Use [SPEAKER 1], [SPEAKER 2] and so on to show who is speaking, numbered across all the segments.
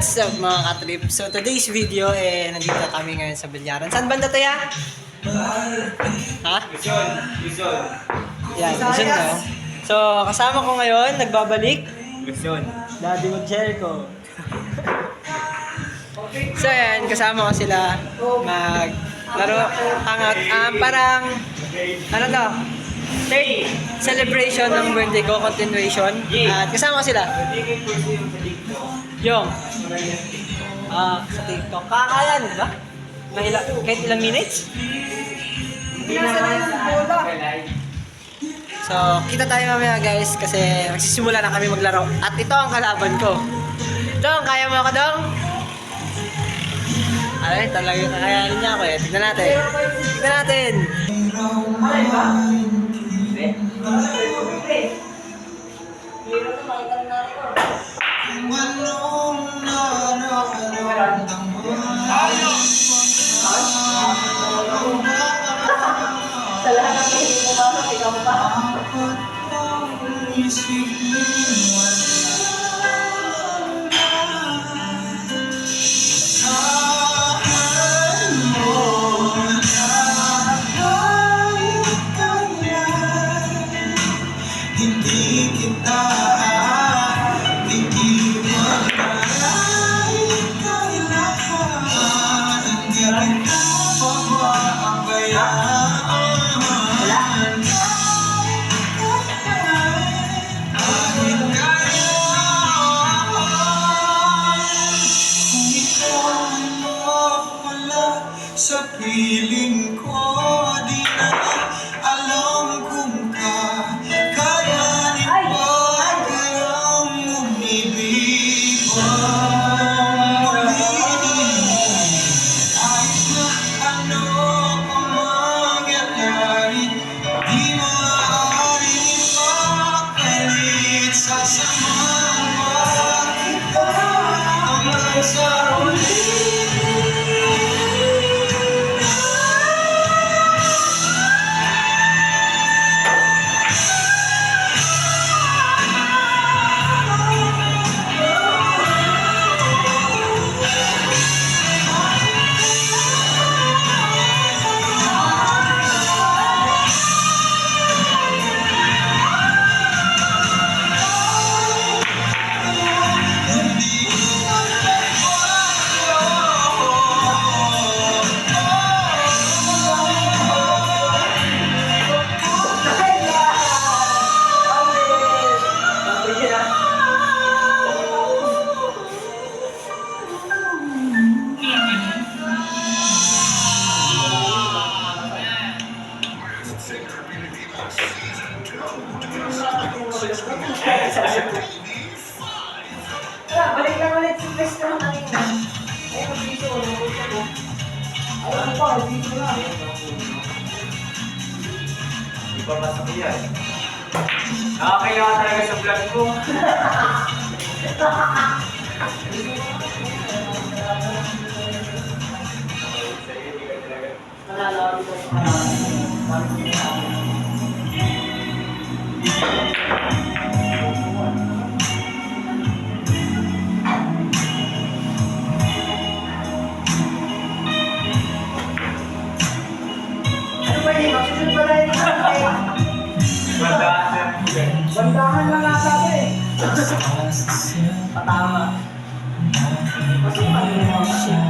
[SPEAKER 1] What's up mga katrip? So today's video nandito kami ngayon sa Bilyaran. Saan banda to ya? Ha?
[SPEAKER 2] Luzon.
[SPEAKER 1] Yan, Luzon no? So kasama ko ngayon, nagbabalik
[SPEAKER 2] Luzon.
[SPEAKER 1] Daddy Mag-Jericho. So yan, kasama ko sila maglaro, hangout. Parang, ano to? Third celebration ng birthday ko, continuation. At kasama ko sila. Yung, sa TikTok. Kakayanin ba? Kahit ilang minutes? So, kita tayo mamaya guys kasi magsisimula na kami maglaro. At ito ang kalaban ko. Dong, kaya mo ako Dong? Ay, talaga kakayanin niya ako eh. Tignan natin. Tignan natin. Alay ba? Hindi. Sa lahat ng hindi mo ba, ikaw ba?
[SPEAKER 3] Sa piling ko, di na alam kung kakayanin ba kayang umibig o muli. Kahit na ano ang mangyari, di maaaring makalit. Sasamahan ba kita hanggang sa huli?
[SPEAKER 1] Balik lang ulit si Chris naman kanina. Ayun, mag-video ko. Ayun pa, mag-video na.
[SPEAKER 2] Di ba pasok yan? Nakakaya ka talaga sa vlog ko.
[SPEAKER 1] Manalo dito sa kanal. Bandahan lang nasa eh. Patama. Masukan mo siya.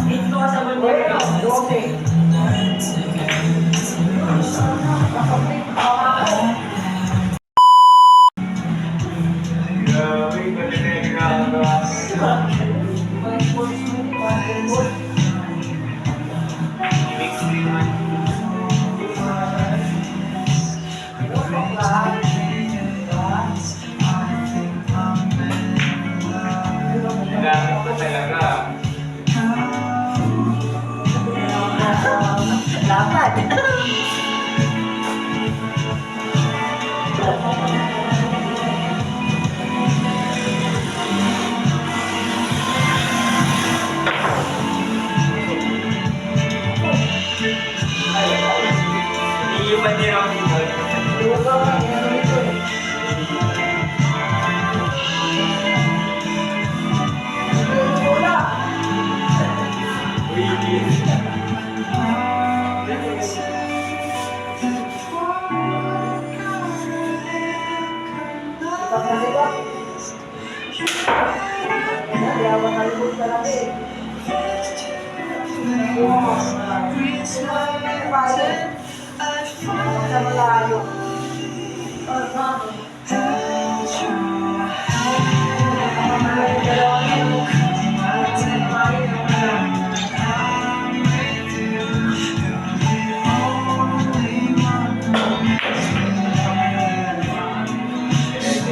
[SPEAKER 1] Ito ka sa bandera. 12.
[SPEAKER 2] Grabe, ganda na yung ginagawa. Gamit ko talaga.
[SPEAKER 1] Dapat.
[SPEAKER 2] Iiwan niya ako dito. Ito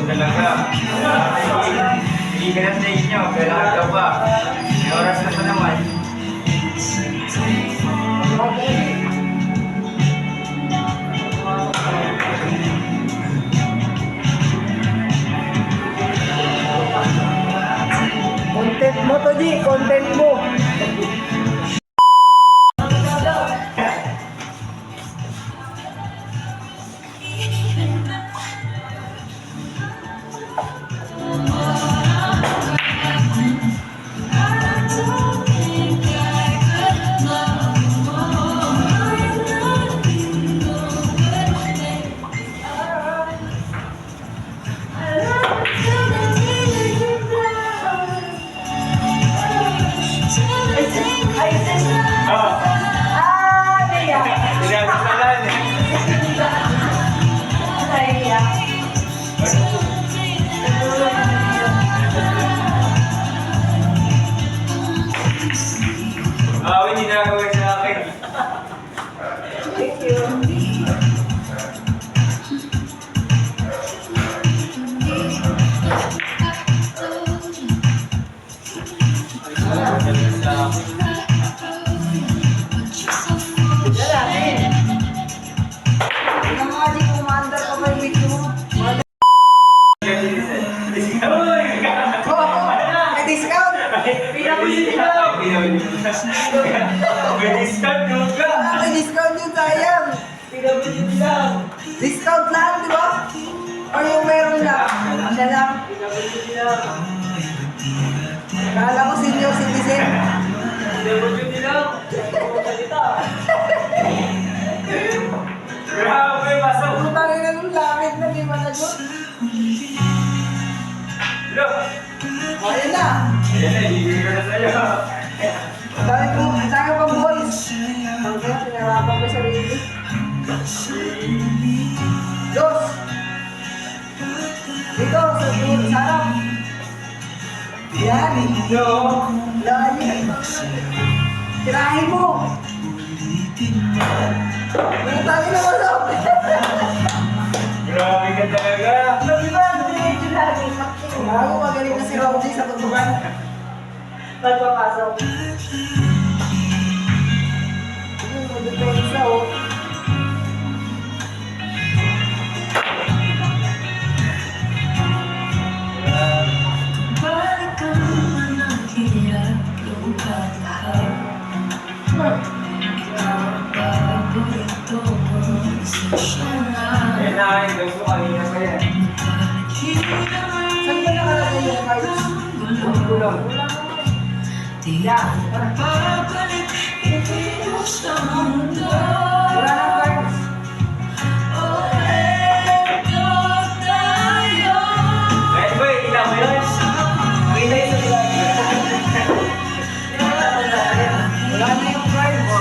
[SPEAKER 2] talaga. Hindi ka na sa inyo. Kailangan ka pa. May oras na pa naman.
[SPEAKER 1] Content mo to, G. Content mo.
[SPEAKER 2] Hindi na gawin sa akin.
[SPEAKER 1] May discount!
[SPEAKER 2] May discount ka!
[SPEAKER 1] May discount yun, sayang! Discount lang, di ba? O yung meron lang? Siya lang. Kala ko senior citizen.
[SPEAKER 2] Grabe, pasok!
[SPEAKER 1] Putangin na nung langit na di managot.
[SPEAKER 2] Look!
[SPEAKER 1] O, yun na.
[SPEAKER 2] Ayan na, ibigay ko na sa'yo.
[SPEAKER 1] Ang dami pang boys. Ang kaya, pinarapan ko sa sarili. Dos! Dito, sa harap. Yan. Yan. Tirahin mo. Nagtangin na masok.
[SPEAKER 2] Grabe ka talaga.
[SPEAKER 1] Bago magaling na si Rosie sa tutukan. Pagpapasok. Yung mag-depensa, oh.
[SPEAKER 2] Ayan na, yung gusto ko kanina pa yan.
[SPEAKER 1] Saan ba nakalagay yung cards? Kulong. Yan. Wala nang cards.
[SPEAKER 2] Ayan boy, kita mo yun? Kita yun sa
[SPEAKER 1] Wala na yung cards.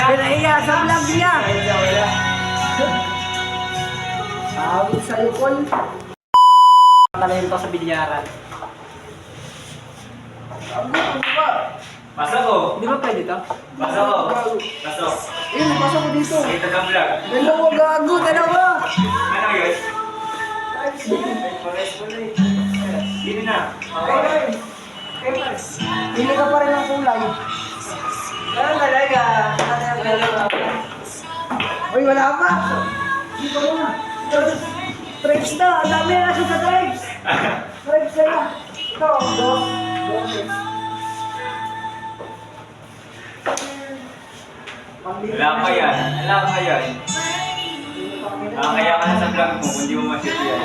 [SPEAKER 1] Pinahiya sa vlog niya. Sabi sa'yo, Paul. Talayin pa sa bilyaran.
[SPEAKER 2] Pasok ko.
[SPEAKER 1] Di ba pwede to?
[SPEAKER 2] Pasok ko. Pasok.
[SPEAKER 4] Pasok ko dito.
[SPEAKER 2] Kita ka vlog.
[SPEAKER 4] Dalawa gago, dalawa.
[SPEAKER 2] Ano yun? Pares ko na eh. Sino na?
[SPEAKER 4] Okay. Pili ka pa rin ng kulay.
[SPEAKER 1] Ganun talaga.
[SPEAKER 4] Uy, wala pa. Hindi pa muna. Tribes na. Ang dami na sa tribes. Tribes na lang. Ito, dos.
[SPEAKER 2] Wala pa yan. Wala pa yan. Kaya ka na sa vlog mo kung di mo ma-shoot yan.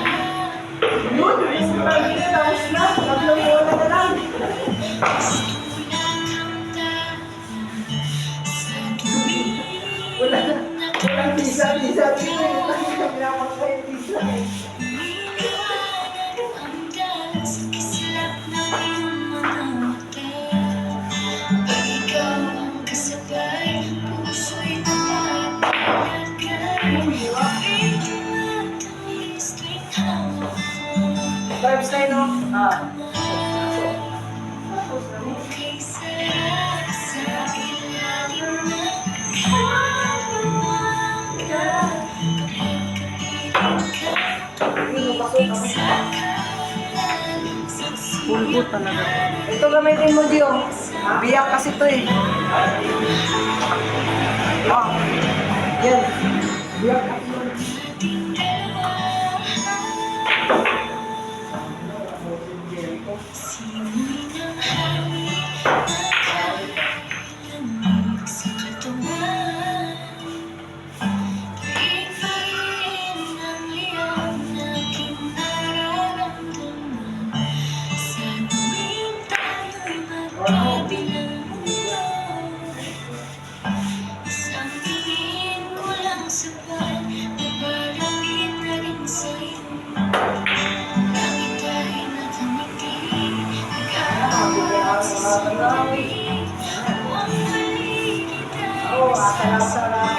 [SPEAKER 4] Yun.
[SPEAKER 2] Nice one.
[SPEAKER 4] Tapos na. Tatlong bola na lang. Wala na. Walang tisa-tisa dito. Hindi ka pinapakay tisa. Tribes tayo, no?
[SPEAKER 1] Pulbo talaga.
[SPEAKER 4] Ito gamitin mo, Dio. Biyak kasi ito eh. Yan. Biyak kasi yun. Oh, sarap-sarap.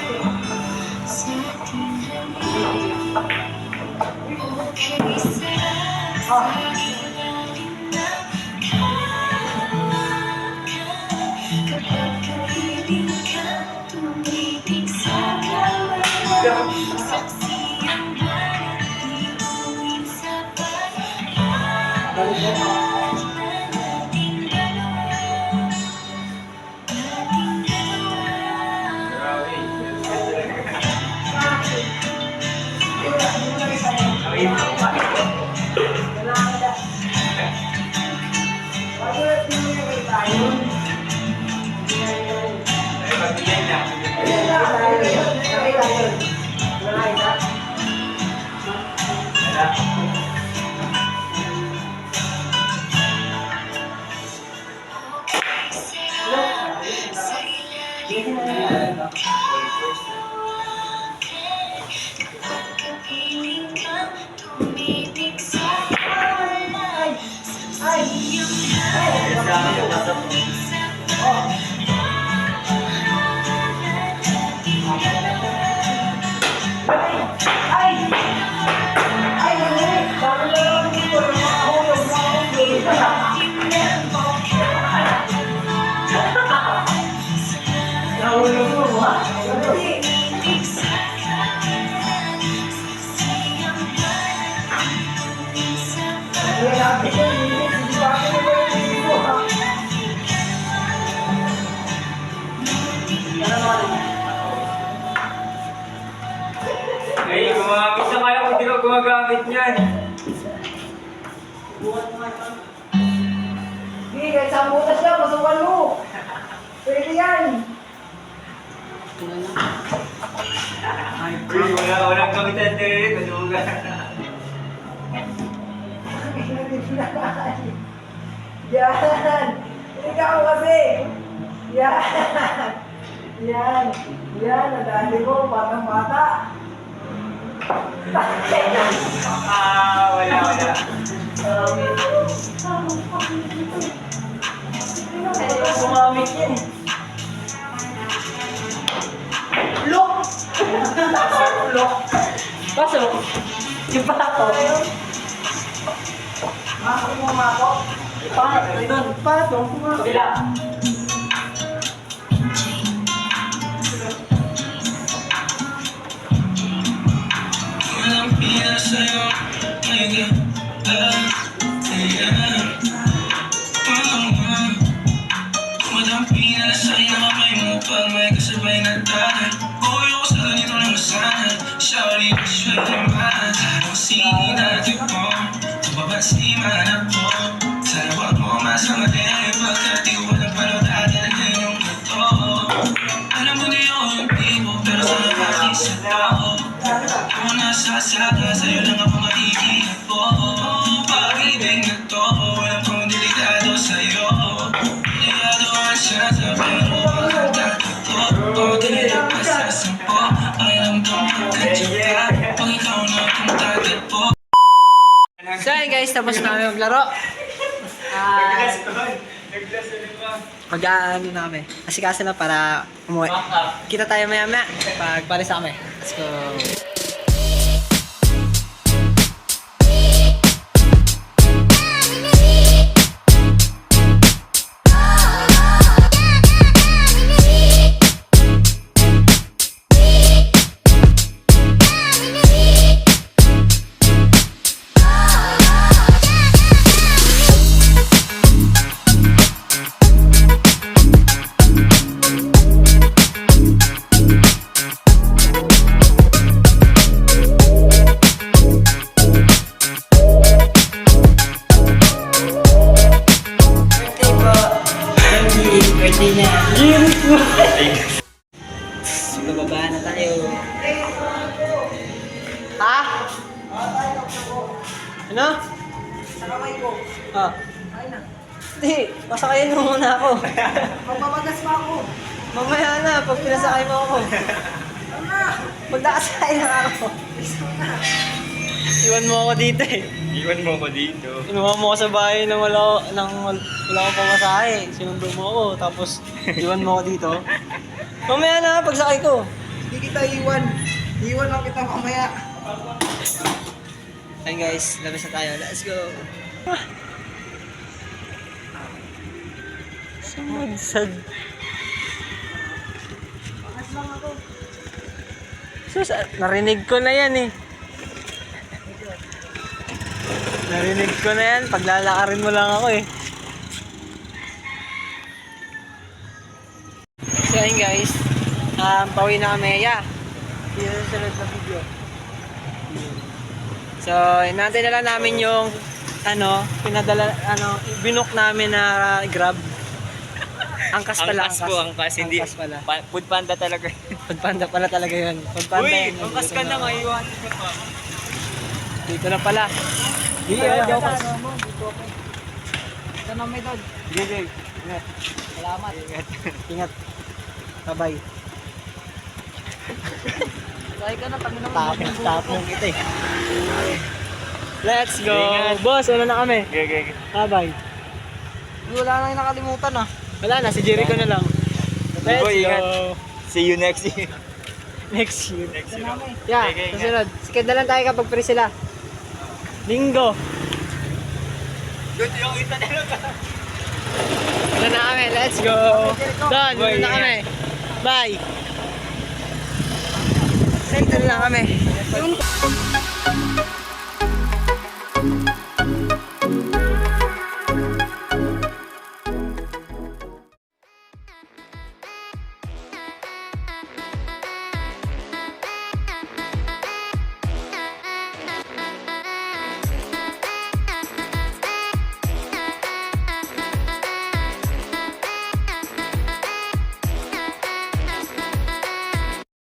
[SPEAKER 2] Ay, gumamit na kaya kung di ka gumagamit niyan.
[SPEAKER 4] Hindi, kahit sa butas siya, masukan mo. Pwede yan.
[SPEAKER 2] Uy, walang kamitan din. Kasuga.
[SPEAKER 4] Yan. Ikaw kasi. Yan. Yan. Yan. Nadali mo, batang-bata.
[SPEAKER 2] Wala.
[SPEAKER 4] Gumamit yan. Look! Look!
[SPEAKER 1] Pasok. Yung pa ako.
[SPEAKER 4] Masok mo, masok. Patong.
[SPEAKER 2] Kabila.
[SPEAKER 3] Walang pina sa'yo, ngayon walang pina sa'yo, kamay mo pag may kasabay na tayo. Buhay ako sa ganito na masanay. Shawty, shawty naman. Ang singin natin po, mababasi man ako. Sana wag mo masamali, pagkat di walang panodada na yung ito. Alam mo di ako yung tipo, pero sana makisa ako. Ako nasasaka, sa'yo lang ako makikinig po. Pag-ibig na to, walang kong delikado sa'yo. Delikado ang siya sa pero pagkatato. O dinilang sa sampo, alam kong pagkatsuka. Pag ikaw na kong tatagpo.
[SPEAKER 1] So ayun guys, tapos na kami maglaro. Mag-ano na kami. Asikaso na para umuwi. Kita tayo maya-maya pag palis na kami. Let's go. Birthday niya. Bababa na tayo. Ha? Ano?
[SPEAKER 4] Sa kamay ko.
[SPEAKER 1] Ah.
[SPEAKER 4] Ay na.
[SPEAKER 1] Hindi, pasakayin mo muna ako.
[SPEAKER 4] Magbabagas pa ako.
[SPEAKER 1] Mamaya na, pag pinasakay mo ako.
[SPEAKER 4] Ano na?
[SPEAKER 1] Pag nakasakay na ako. Iwan mo ako dito eh.
[SPEAKER 2] Iwan mo ko dito.
[SPEAKER 1] Inuha mo ako sa bahay nang wala akong pamasahe. Sinundo mo ako, tapos iwan mo ako dito. Mamaya na, pagsakay ko.
[SPEAKER 4] Hindi kita iwan. Iwan lang kita mamaya.
[SPEAKER 1] Ayun guys, labas na tayo. Let's go. Samagsag.
[SPEAKER 4] Bakas lang ako.
[SPEAKER 1] Sus, narinig ko na yan eh. Narinig ko na yan. Paglalakarin mo lang ako eh. So ayun guys. Pauwi na kami. Yeah. See you sa sunod na video. So, inantay na lang namin yung binook namin na Grab. Angkas pala.
[SPEAKER 2] Angkas, hindi.
[SPEAKER 1] Angkas pala.
[SPEAKER 2] Food panda talaga.
[SPEAKER 1] Food panda pala talaga yun. Food panda
[SPEAKER 2] Uy,
[SPEAKER 1] yun.
[SPEAKER 2] angkas ka na ngayon.
[SPEAKER 1] Dito na pala.
[SPEAKER 2] Dito,
[SPEAKER 1] Joke.
[SPEAKER 4] Ito na may dod.
[SPEAKER 1] Sige, ingat.
[SPEAKER 4] Salamat.
[SPEAKER 1] Ingat. Bye-bye.
[SPEAKER 4] Lagi ka na, kami naman.
[SPEAKER 1] Tapong kita eh. Let's go.
[SPEAKER 2] Ingat.
[SPEAKER 1] Boss, wala na kami.
[SPEAKER 2] Okay.
[SPEAKER 1] Bye-bye.
[SPEAKER 4] Wala na yung nakalimutan ah.
[SPEAKER 1] Wala na, si Jericho na lang. Let's
[SPEAKER 2] Boy,
[SPEAKER 1] go.
[SPEAKER 2] ingat. See you next year.
[SPEAKER 1] Next year.
[SPEAKER 2] Next
[SPEAKER 4] Ito
[SPEAKER 2] year.
[SPEAKER 4] namin.
[SPEAKER 1] Yeah,
[SPEAKER 2] Okay, ingat.
[SPEAKER 1] susunod. Sikid na lang tayo kapag free sila. Linggo.
[SPEAKER 2] Good yung kita talaga.
[SPEAKER 1] Wala na kami. Let's go. Don,
[SPEAKER 2] Boy,
[SPEAKER 1] wala na kami. Bye. Dito na lang kami.